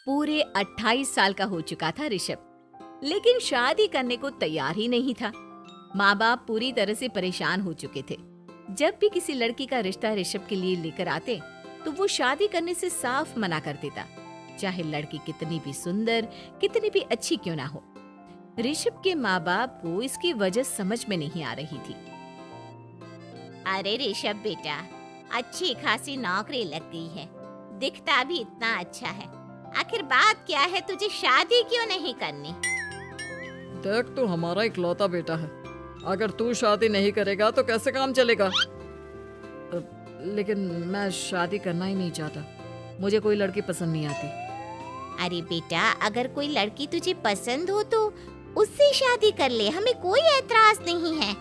पूरे 28 साल का हो चुका था ऋषभ, लेकिन शादी करने को तैयार ही नहीं था। माँ बाप पूरी तरह से परेशान हो चुके थे। जब भी किसी लड़की का रिश्ता ऋषभ के लिए लेकर आते तो वो शादी करने से साफ मना कर देता, चाहे लड़की कितनी भी सुंदर, कितनी भी अच्छी क्यों ना हो। ऋषभ के माँ बाप को इसकी वजह समझ में नहीं आ रही थी। अरे ऋषभ बेटा, अच्छी खासी नौकरी लग गई है, दिखता भी इतना अच्छा है, आखिर बात क्या है, तुझे शादी क्यों नहीं करनी? देख, तू हमारा इकलौता बेटा है, अगर तू शादी नहीं करेगा तो कैसे काम चलेगा? लेकिन मैं शादी करना ही नहीं चाहता, मुझे कोई लड़की पसंद नहीं आती। अरे बेटा, अगर कोई लड़की तुझे पसंद हो तो उससे शादी कर ले, हमें कोई ऐतराज नहीं है।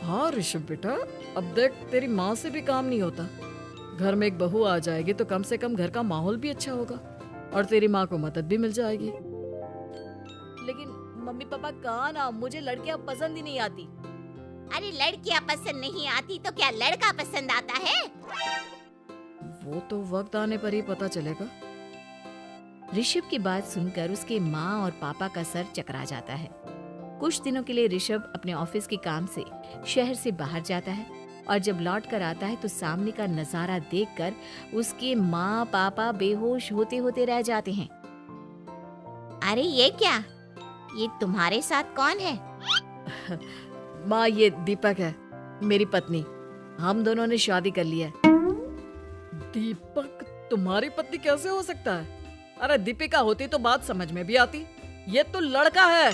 हाँ ऋषभ बेटा, अब देख, तेरी माँ से भी काम नहीं होता। घर में एक बहू आ जाएगी तो कम से कम घर का माहौल भी अच्छा होगा और तेरी माँ को मदद भी मिल जाएगी। लेकिन मम्मी पापा कहा ना, मुझे लड़कियां पसंद ही नहीं आती। अरे लड़कियां पसंद नहीं आती तो क्या लड़का पसंद आता है? वो तो वक्त आने पर ही पता चलेगा। ऋषभ की बात सुनकर उसके माँ और पापा का सर चकरा जाता है। कुछ दिनों के लिए ऋषभ अपने ऑफिस के काम से शहर से बाहर जाता है और जब लौट कर आता है तो सामने का नजारा देखकर उसके माँ पापा बेहोश होते होते रह जाते हैं। अरे ये क्या, ये तुम्हारे साथ कौन है? माँ, ये दीपक है, मेरी पत्नी। हम दोनों ने शादी कर ली है। दीपक तुम्हारी पत्नी कैसे हो सकता है? अरे दीपिका होती तो बात समझ में भी आती, ये तो लड़का है।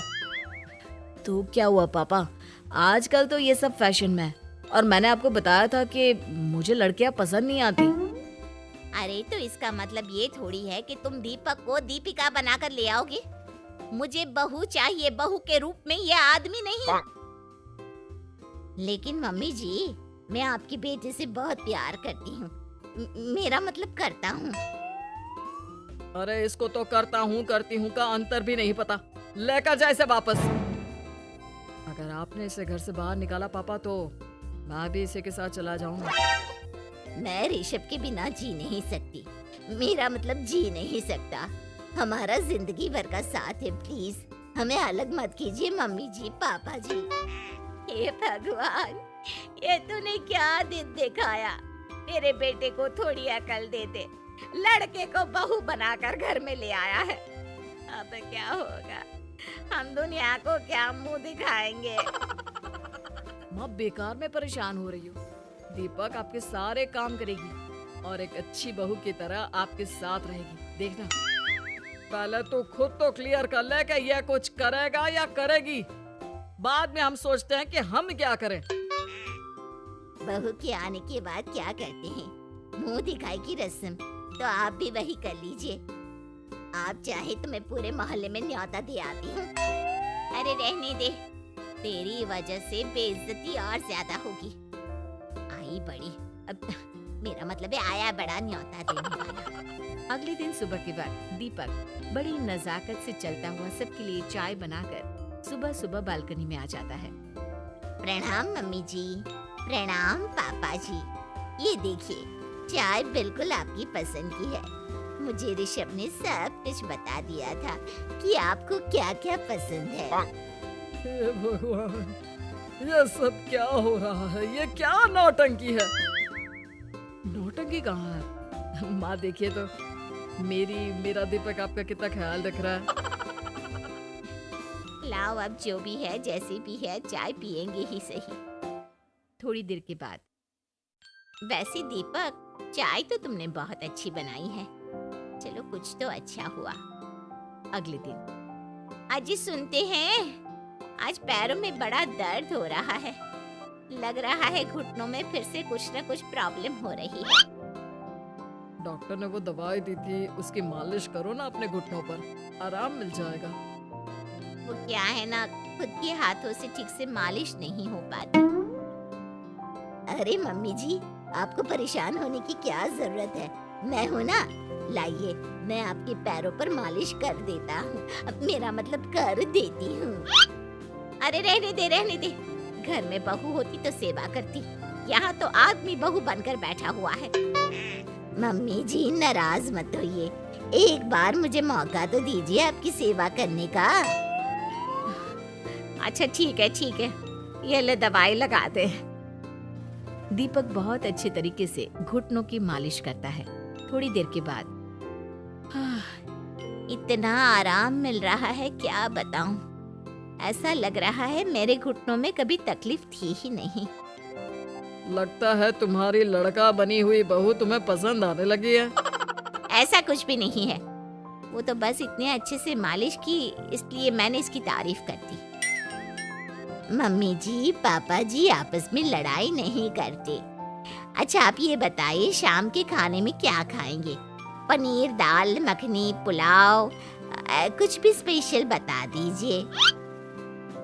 तो क्या हुआ पापा, आजकल तो ये सब फैशन में है और मैंने आपको बताया था कि मुझे लड़कियां पसंद नहीं आती। अरे तो इसका मतलब ये थोड़ी है कि तुम दीपक को दीपिका बनाकर ले आओगे। मुझे बहू चाहिए, बहू के रूप में, ये आदमी नहीं। लेकिन मम्मी जी, मैं आपकी बेटे से बहुत प्यार करती हूँ, मेरा मतलब करता हूँ। अरे इसको तो करता हूँ करती हूँ का अंतर भी नहीं पता, लेकर जाए इसे वापस। अगर आपने इसे घर से बाहर निकाला पापा तो मैं भी इसी के साथ चला जाऊंगा। मैं ऋषभ के बिना जी नहीं सकती, मेरा मतलब जी नहीं सकता। हमारा जिंदगी भर का साथ है, प्लीज हमें अलग मत कीजिए मम्मी जी, पापा जी। हे भगवान, ये तूने क्या दिन दिखाया? मेरे बेटे को थोड़ी अकल दे दे, लड़के को बहू बनाकर घर में ले आया है। अब क्या होगा, हम दुनिया को क्या मुंह दिखाएंगे? माँ, बेकार में परेशान हो रही हो। दीपक आपके सारे काम करेगी और एक अच्छी बहू की तरह आपके साथ रहेगी, देखना। पहले तो खुद तो क्लियर कर ले कि यह कुछ करेगा या करेगी, बाद में हम सोचते हैं कि हम क्या करें। बहू के आने के बाद क्या करते हैं, मुंह दिखाई की रस्म, तो आप भी वही कर लीजिए। आप चाहे तो मैं पूरे मोहल्ले में न्योता दे आती हूँ। अरे रहने दे, तेरी वजह से बेइज्जती और ज्यादा होगी। आई बड़ी, अब मेरा मतलब है आया बड़ा न्योता देने वाला। अगले दिन सुबह के बाद दीपक बड़ी नजाकत से चलता हुआ सबके लिए चाय बनाकर सुबह सुबह बालकनी में आ जाता है। प्रणाम मम्मी जी, प्रणाम पापा जी। ये देखिए, चाय बिल्कुल आपकी पसंद की है। मुझे ऋषभ ने सब कुछ बता दिया था कि आपको क्या क्या पसंद है। हे भगवान, ये सब क्या हो रहा है? ये क्या नौटंकी है? नौटंकी कहाँ है? माँ देखिए तो, मेरा दीपक आपका कितना ख्याल रख रहा है। लाओ, अब जो भी है, जैसी भी है, चाय पियेंगे ही सही। थोड़ी देर के बाद, वैसे दीपक, चाय तो तुमने बहुत अच्छी बनाई है, चलो कुछ तो अच्छा हुआ। अगले दिन, अजी सुनते हैं, आज पैरों में बड़ा दर्द हो रहा है, लग रहा है घुटनों में फिर से कुछ न कुछ प्रॉब्लम हो रही है। डॉक्टर ने वो दवाई दी थी, उसकी मालिश करो ना अपने घुटनों पर, आराम मिल जाएगा। वो क्या है ना, खुद के हाथों से ठीक से मालिश नहीं हो पाती। अरे मम्मी जी, आपको परेशान होने की क्या जरूरत है, मैं हूँ ना, लाइए मैं आपके पैरों पर मालिश कर देता हूँ, मेरा मतलब कर देती हूँ। अरे रहने दे, रहने दे, घर में बहू होती तो सेवा करती, यहाँ तो आदमी बहू बनकर बैठा हुआ है। मम्मी जी नाराज मत होइए, एक बार मुझे मौका तो दीजिए आपकी सेवा करने का। अच्छा ठीक है, ये ले दवाई लगा दे। दीपक बहुत अच्छे तरीके से घुटनों की मालिश करता है। थोड़ी देर के बाद इतना आराम मिल रहा है क्या बताऊं। ऐसा लग रहा है मेरे घुटनों में कभी तकलीफ थी ही नहीं। लगता है तुम्हारी लड़का बनी हुई बहू तुम्हें पसंद आने लगी है। ऐसा कुछ भी नहीं है, वो तो बस इतने अच्छे से मालिश की इसलिए मैंने इसकी तारीफ कर दी। मम्मी जी पापा जी आपस में लड़ाई नहीं करते। अच्छा आप ये बताइए शाम के खाने में क्या खाएंगे? पनीर दाल मखनी पुलाव कुछ भी स्पेशल बता दीजिए।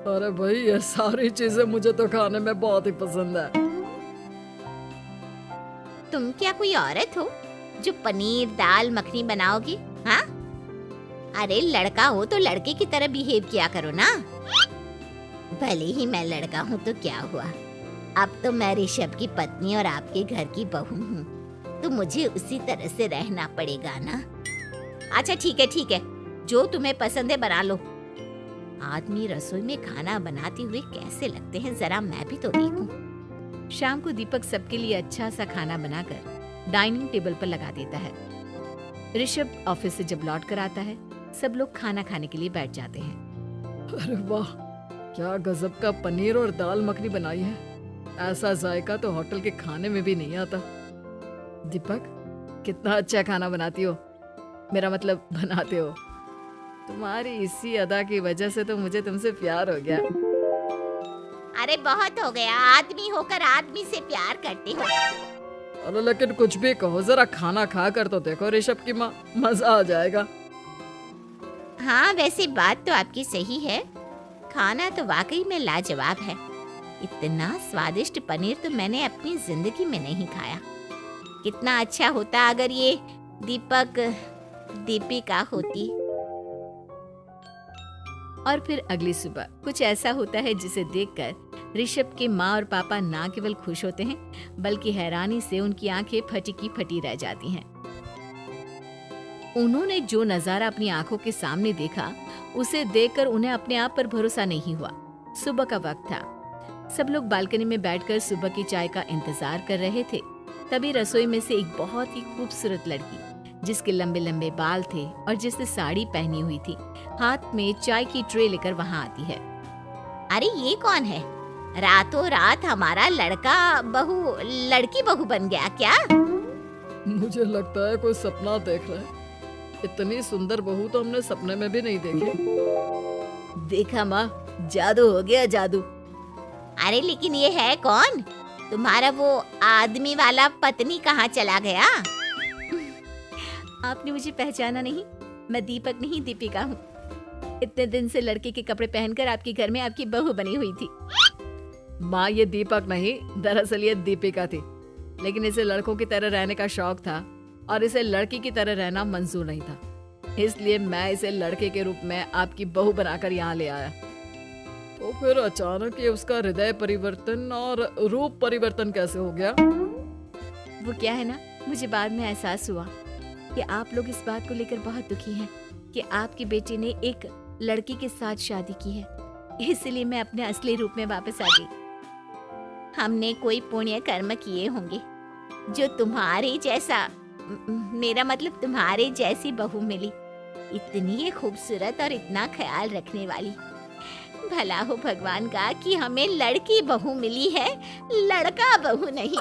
अरे भाई ये सारी चीजें मुझे तो खाने में बहुत ही पसंद है। तुम क्या कोई औरत हो जो पनीर दाल मखनी बनाओगी? हाँ, अरे लड़का हो तो लड़के की तरह बिहेव किया करो ना। भले ही मैं लड़का हूँ तो क्या हुआ, अब तो मैं ऋषभ की पत्नी और आपके घर की बहू हूँ, तो मुझे उसी तरह से रहना पड़ेगा ना। अच्छा ठीक है, जो तुम्हें पसंद है बना लो। आदमी रसोई में खाना बनाते हुए कैसे लगते हैं जरा मैं भी तो देखूं। शाम को दीपक सबके लिए अच्छा सा खाना बनाकर डाइनिंग टेबल पर लगा देता है। ऋषभ ऑफिस से जब लौट कर आता है, सब लोग खाना खाने के लिए बैठ जाते हैं। अरे वाह, क्या गजब का पनीर और दाल मखनी बनाई है। ऐसा जायका तो होटल के खाने में भी नहीं आता। दीपक कितना अच्छा खाना बनाती हो, मेरा मतलब बनाते हो। तुम्हारी इसी अदा की वजह से तो मुझे तुमसे प्यार हो गया। अरे बहुत हो गया, आदमी होकर आदमी से प्यार करते हो। अरे लेकिन कुछ भी कहो, जरा खाना खा कर तो देखो ऋषभ की माँ, मजा आ जाएगा। हाँ वैसे बात तो आपकी सही है, खाना तो वाकई में लाजवाब है। इतना स्वादिष्ट पनीर तो मैंने अपनी जिंदगी में नहीं खाया। कितना अच्छा होता अगर ये दीपक दीपिका होती। और फिर अगली सुबह कुछ ऐसा होता है जिसे देखकर ऋषभ के माँ और पापा ना केवल खुश होते हैं बल्कि हैरानी से उनकी आंखें फटी की फटी रह जाती हैं। उन्होंने जो नजारा अपनी आंखों के सामने देखा उसे देखकर उन्हें अपने आप पर भरोसा नहीं हुआ। सुबह का वक्त था, सब लोग बालकनी में बैठकर सुबह की चाय का इंतजार कर रहे थे। तभी रसोई में से एक बहुत ही खूबसूरत लड़की जिसके लंबे लंबे बाल थे और जिसने साड़ी पहनी हुई थी, हाथ में चाय की ट्रे लेकर वहाँ आती है। अरे ये कौन है? रातों रात हमारा लड़की बहू बन गया क्या? मुझे लगता है कोई सपना देख रहा है। इतनी सुंदर बहू तो हमने सपने में भी नहीं देखी। देखा माँ, जादू हो गया जादू। अरे लेकिन ये है कौन? तुम्हारा वो आदमी वाला पत्नी कहाँ चला गया? आपने मुझे पहचाना नहीं? मैं दीपक नहीं दीपिका हूँ। इतने दिन से लड़के के कपड़े पहनकर आपके घर में आपकी बहू बनी हुई थी। माँ ये दीपक नहीं, दरअसल ये दीपिका थी, लेकिन इसे लड़कों की तरह रहने का शौक था और इसे लड़की की तरह रहना मंजूर नहीं था, इसलिए मैं इसे लड़के के रूप में आपकी बहू बनाकर यहाँ ले आया। तो फिर अचानक ये उसका हृदय परिवर्तन और रूप परिवर्तन कैसे हो गया? वो क्या है ना, मुझे बाद में एहसास हुआ कि आप लोग इस बात को लेकर बहुत दुखी हैं कि आपकी बेटी ने एक लड़की के साथ शादी की है, इसलिए मैं अपने असली रूप में वापस आ गई। हमने कोई पुण्य कर्म किए होंगे जो तुम्हारे जैसा, मेरा मतलब तुम्हारे जैसी बहू मिली, इतनी खूबसूरत और इतना ख्याल रखने वाली। भला हो भगवान का कि हमें लड़की बहू मिली है, लड़का बहू नहीं।